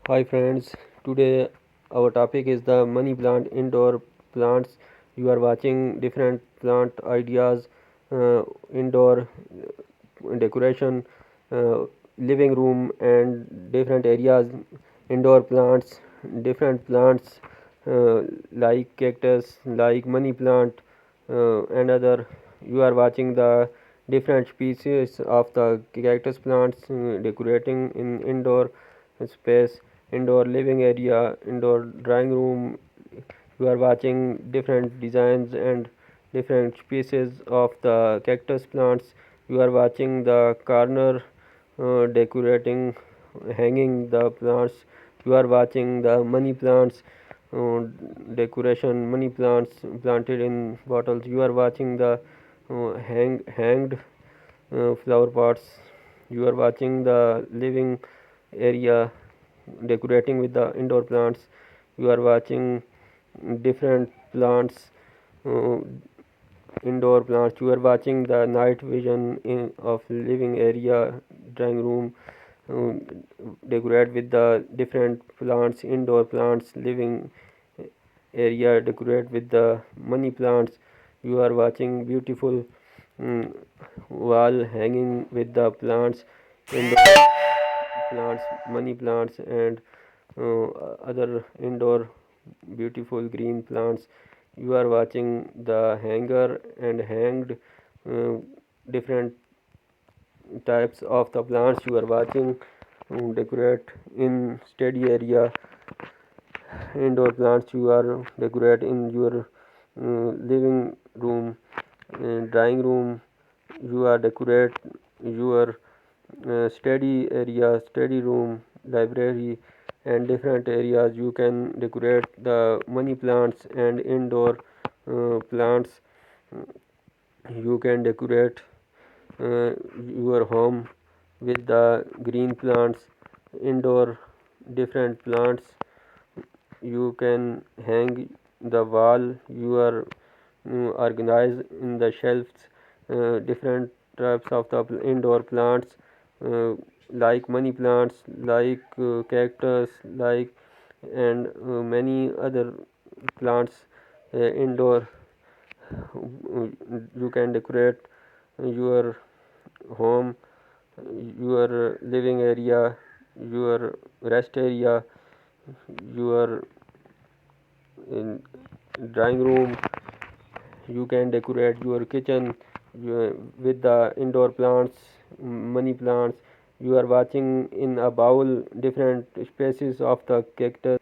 Hi friends, today our topic is the money plant indoor plants. You are watching different plant ideas, indoor decoration, uh, living room and different areas, indoor plants, different plants like cactus, like money plant and other. You are watching the different species of the cactus plants decorating in indoor space, indoor living area, indoor drawing room. You are watching different designs and different species of the cactus plants. You are watching the corner decorating, hanging the plants. You are watching the money plants uh, decoration, money plants planted in bottles. You are watching the hanged flower pots. You are watching the living area decorating with the indoor plants. You are watching different plants, uh, indoor plants. You are watching the night vision of living area, drawing room, uh, decorate with the different plants, indoor plants, living area decorate with the money plants. You are watching beautiful um, wall hanging with the plants, indoor plants, money plants, and uh, other indoor beautiful green plants. You are watching the hanger and hanged uh, different types of the plants. You are watching decorate in steady area, indoor plants. You are decorate in your living room, drawing room. You are decorate your study area, study room, library, and different areas. You can decorate the money plants and indoor plants. You can decorate your home with the green plants, indoor different plants. You can hang the wall. You are organized in the shelves different types of the indoor plants uh, like money plants, like cactus, like and many other plants indoor. You can decorate your home, your living area, your rest area, your in drawing room. You can decorate your kitchen with the indoor plants, money plants. You are watching in a bowl different species of the cactus.